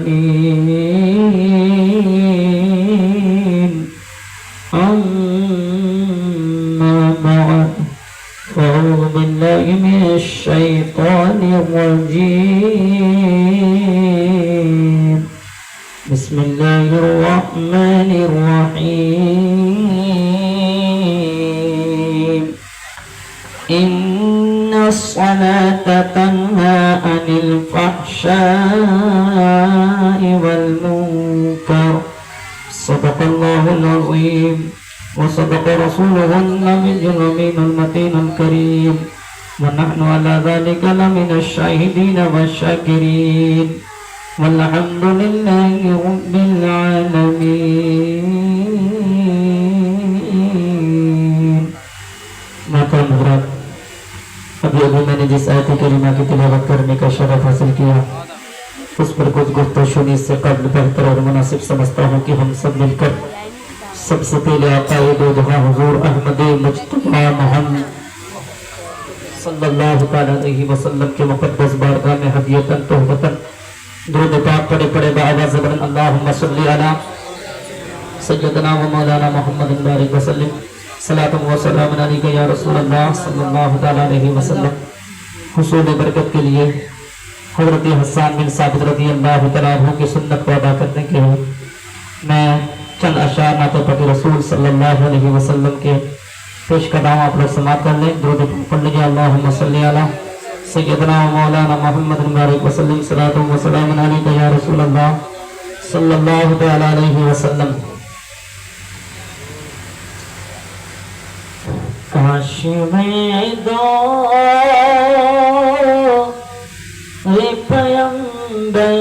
المرسلين أما بعد فأعوذ بالله من الشيطان الرجيم بسم الله الرحمن الرحيم إن الصلاة تنهى عن الفحشاء والمنكر صدق الله العظيم وصدق رسوله النبي الأمين المتين الكريم ونحن على ذلك لمن الشاهدين والشاكرين والحمد لله رب العالمين. ماتا مغرب ابھی میں نے جس آیت کریمہ کی تلاوت کرنے کا شرف حاصل کیا اس پر کچھ گفتگو اس سے قبل بہتر اور مناسب سمجھتا ہوں کہ ہم سب مل کر سب سے پہلے آقا دو جہاں حضور احمد مجتبی محمد صلی اللہ علیہ وسلم کے مقدس بارگاہ میں ہدیتاً تحفۃً درود پاک پڑے پڑے بآواز بلند اللہم صلی علی سیدنا و مولانا محمد بارک وسلم صلاۃ و سلام علیک یا رسول اللہ صلی اللہ علیہ وسلم. حصول برکت کے لیے حضرت حسان بن ثابت رضی اللہ عنہ کی سنت کو ادا کرنے کے لیے میں چند اشعار نعت پاک رسول صلی اللہ علیہ وسلم کے پیش کرتا ہوں. آپ لوگ سماعت کر لیں. درود پڑھ لیجیے. اللہم صلی علی سیدنا و مولانا محمد بارک وسلم صلاۃ و سلام علیک یا رسول اللہ صلی اللہ علیہ وسلم. کاش میں دور پیمبر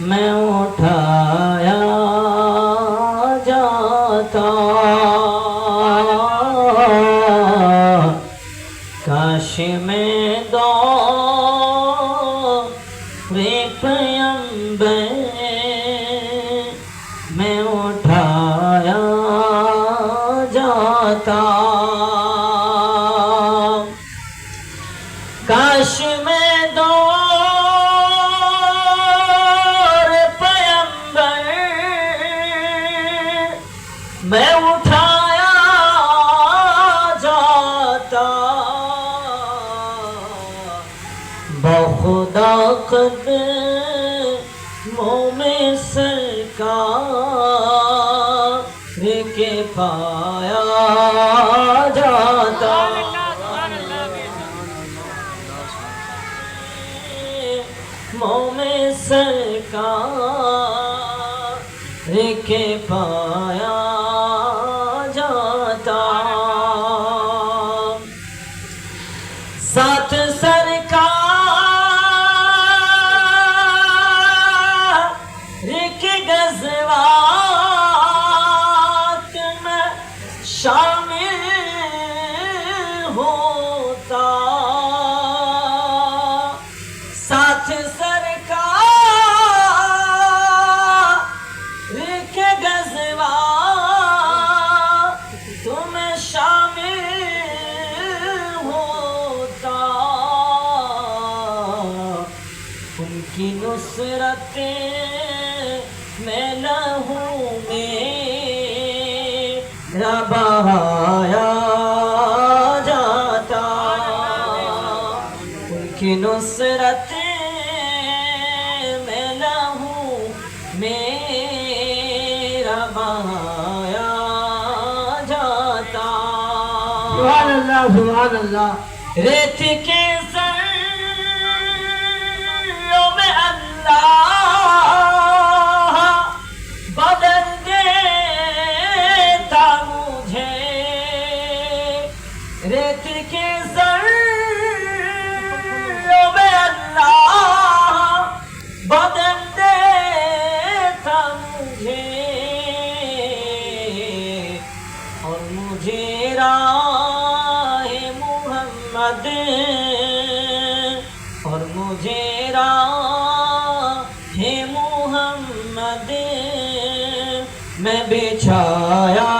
میں اٹھایا جاتا کاش میں دور پیمبر میں اٹھایا جاتا کاش میں دور پیمبر میں اٹھایا جاتا بخدا قدموں میں سرکار کے پایا جاتا منہ میں سرکار کے پایا جاتا ساتھ سرکار کے غزوات میں شامل ہوتا ساتھ سرکار کے غزوات میں شامل ہوتا ان کی نصرت میں لہو میرا بہایا جاتا ان کی نصرت میں لہو میرا بہایا جاتا سبحان اللہ سبحان اللہ. ریت کے ذروں میں اللہ بدل دیتا مجھے ریت کے ذروں میں اللہ بدل دیتا مجھے اور مجھے راہ محمد اور مجھے راہ محمد میں بچھایا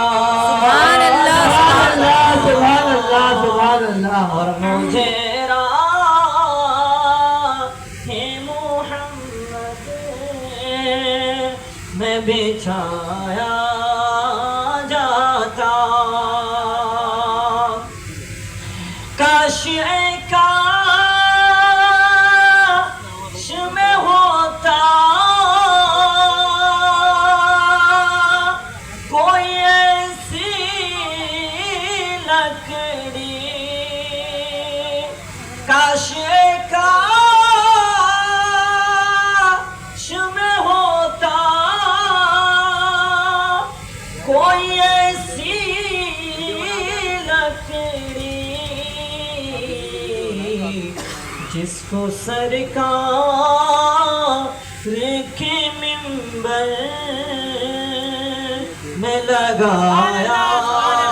سبحان اللہ سبحان اللہ سبحان اللہ سبحان اللہ اور مجھے راہ بچھایا جاتا، کاش کاش میں ہوتا کوئی ایسی لکڑی، کاش کاش میں ہوتا کوئی ایسی لکڑی جس کو سرکار کے منبر میں لگایا،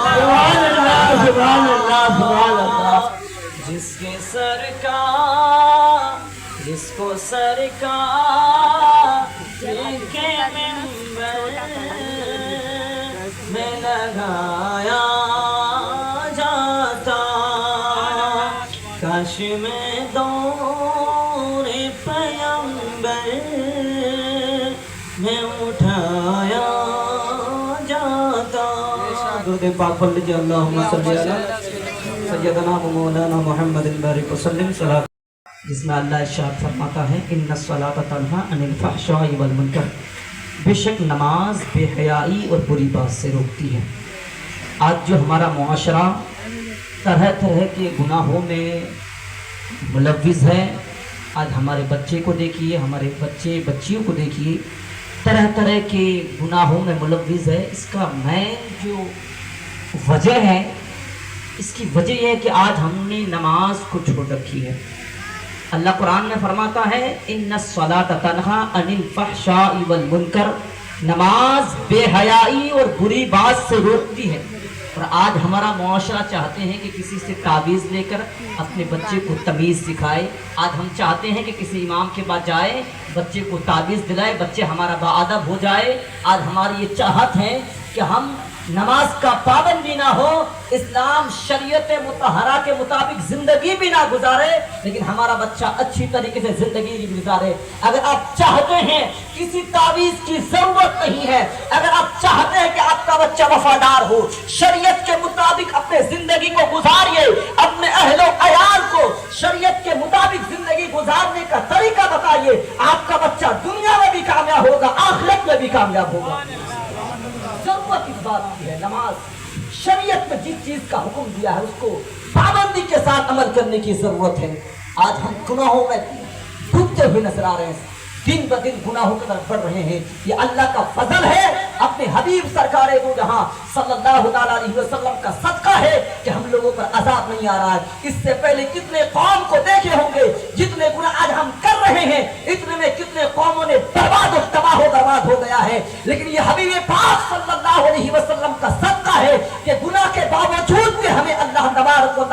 سبحان اللہ سبحان اللہ، جس کے جس کو سرکار کے منبر میں لگایا جاتا، کاش میں دور پیغمبر میں اٹھایا جاتا۔ درود پاک پڑھ لیجیے، اللہم صلی علی سیدنا و مولانا محمد بارک وسلم۔ صلاۃ جس میں اللہ ارشاد فرماتا ہے ان الصلاۃ تنہی عن الفحشاء والمنکر، بے شک نماز بے حیائی اور بری بات سے روکتی ہے۔ آج جو ہمارا معاشرہ طرح طرح کے گناہوں میں ملوث ہے، آج ہمارے بچے کو دیکھیے، ہمارے بچیوں کو دیکھیے، طرح طرح کے گناہوں میں ملوث ہے۔ اس کا مین جو وجہ ہے، اس کی وجہ یہ ہے کہ آج ہم نے نماز کو چھوڑ رکھی ہے۔ اللہ قرآن میں فرماتا ہے ان الصلاۃ تنہی عن الفحشاء والمنکر، نماز بے حیائی اور بری بات سے روکتی ہے۔ اور آج ہمارا معاشرہ چاہتے ہیں کہ کسی سے تعویذ لے کر اپنے بچے کو تمیز سکھائے۔ آج ہم چاہتے ہیں کہ کسی امام کے پاس جائے، بچے کو تعویذ دلائے، بچے ہمارا باادب ہو جائے۔ آج ہماری یہ چاہت ہے کہ ہم نماز کا پابند بھی نہ ہو، اسلام شریعت مطہرہ کے مطابق زندگی بھی نہ گزارے، لیکن ہمارا بچہ اچھی طریقے سے زندگی بھی گزارے۔ اگر آپ چاہتے ہیں کسی تعویذ کی ضرورت نہیں ہے، اگر آپ چاہتے ہیں کہ آپ کا بچہ وفادار ہو، شریعت کے مطابق اپنے زندگی کو گزاریے، اپنے اہل و عیال کو شریعت کے مطابق زندگی گزارنے کا طریقہ بتائیے، آپ کا بچہ دنیا میں بھی کامیاب ہوگا، آخرت میں بھی کامیاب ہوگا۔ ضرورت اس بات کی ہے، نماز شریعت میں جس چیز کا حکم دیا ہے اس کو پابندی کے ساتھ عمل کرنے کی ضرورت ہے۔ آج ہم گناہوں میں ڈوبتے ہوئے نظر آ رہے ہیں، دن بدن گناہوں کی طرف بڑھ رہے ہیں۔ یہ اللہ کا فضل ہے، اپنے حبیب سرکار دو جہاں صلی اللہ علیہ وسلم کا صدقہ ہے کہ ہم لوگوں پر عذاب نہیں آ رہا ہے۔ اس سے پہلے کتنے قوم کو دیکھے ہوں گے جتنے گناہ آج ہم کر رہے ہیں، اتنے میں کتنے قوموں نے برباد و تباہ و برباد ہو گیا ہے، لیکن یہ حبیب پاک صلی اللہ علیہ وسلم کا صدقہ ہے کہ گناہ کے باوجود بھی ہمیں اللہ تبارک و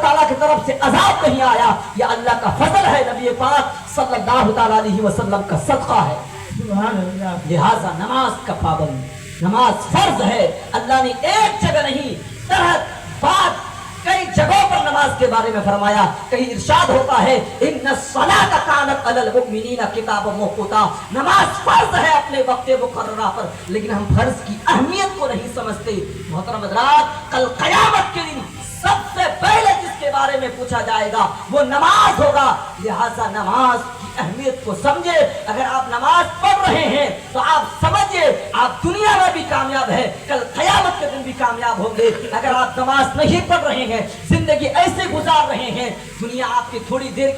تعالیٰ کی طرف سے عذاب نہیں آیا۔ یہ اللہ کا فضل ہے، نبی پاک صلی اللہ علیہ وسلم کا صدقہ ہے۔ لہذا نماز کا پابند، نماز فرض ہے۔ اللہ نے ایک جگہ نہیں، طرح بات کئی جگہوں پر نماز کے بارے میں فرمایا۔ کہیں ارشاد ہوتا ہے ان الصلاۃ کانت علی المؤمنین کتابا موقوتا، نماز فرض ہے اپنے وقت مقررہ پر، لیکن ہم فرض کی اہمیت کو نہیں سمجھتے۔ محترم حضرات، کل قیامت کے دن سب سے پہلے جس کے بارے میں پوچھا جائے گا وہ نماز ہوگا، لہذا نماز کی اہمیت کو سمجھے۔ اگر آپ نماز پڑھ رہے ہیں تو آپ سمجھے آپ دنیا میں بھی کامیاب ہے، کل قیامت کے دن بھی کامیاب ہوں گے۔ اگر آپ نماز نہیں پڑھ رہے ہیں، زندگی ایسے گزار رہے ہیں، دنیا آپ کی تھوڑی دیر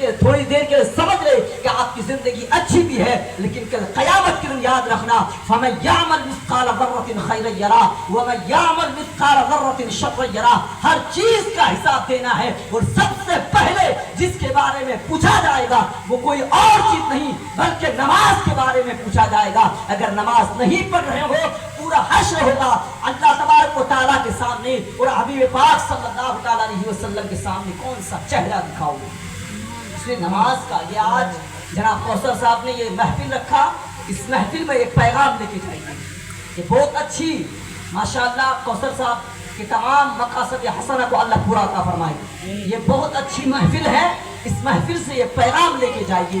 کے سمجھ لے کہ آپ کی زندگی اچھی بھی ہے، لیکن کل قیامت کے دن یاد رکھنا فَمَن يَعْمَلْ مِثْقَالَ ذَرَّةٍ خَيْرًا يَرَهُ وَمَن يَعْمَلْ مِثْقَالَ ذَرَّةٍ شَرًّا يَرَهُ۔ ہر چیز کا حساب دینا ہے، اور سب سے پہلے جس کے بارے میں پوچھا جائے گا وہ کوئی اور چیز نہیں بلکہ نماز کے بارے میں پوچھا جائے گا۔ اگر نماز نہیں پڑھ رہے ہو، پورا حشر ہوگا اللہ تبارک و تعالیٰ کے سامنے، اور حبیب پاک صلی اللہ علیہ وسلم کے سامنے کون سا چہرہ دکھاؤ گے؟ اس لیے نماز کا یہ آج جناب کوثر صاحب نے یہ محفل رکھا، اس محفل میں ایک پیغام لے کے جائیں گے۔ یہ بہت اچھی ماشاءاللہ کوثر صاحب کہ تمام مقاصد حسنہ کو اللہ پورا عطا فرمائے۔ یہ بہت اچھی محفل ہے، اس محفل سے یہ پیغام لے کے جائیے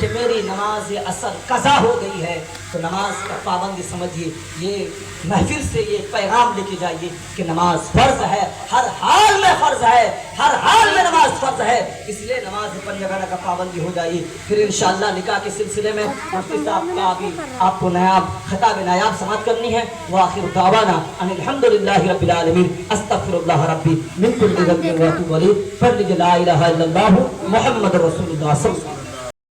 کہ میری نماز اثر قضا ہو گئی ہے تو نماز کا پابندی سمجھیے، یہ محفل سے یہ پیغام لے کے جائیے کہ نماز فرض ہے، ہر حال میں فرض ہے، ہر حال میں نماز فرض ہے، اس لیے نماز پڑھنے وغیرہ کا پابندی ہو جائیے۔ پھر انشاءاللہ نکاح کے سلسلے میں مفتی صاحب کا بھی آپ کو نایاب خطاب نایاب سماعت کرنی ہے۔ وآخر دعوانا ان الحمدللہ رب العالمین، استغفر اللہ ربی من کل ذنب واتوب الیہ، فرج لا الہ الا اللہ محمد رسول اللہ صلی اللہ علیہ وسلم۔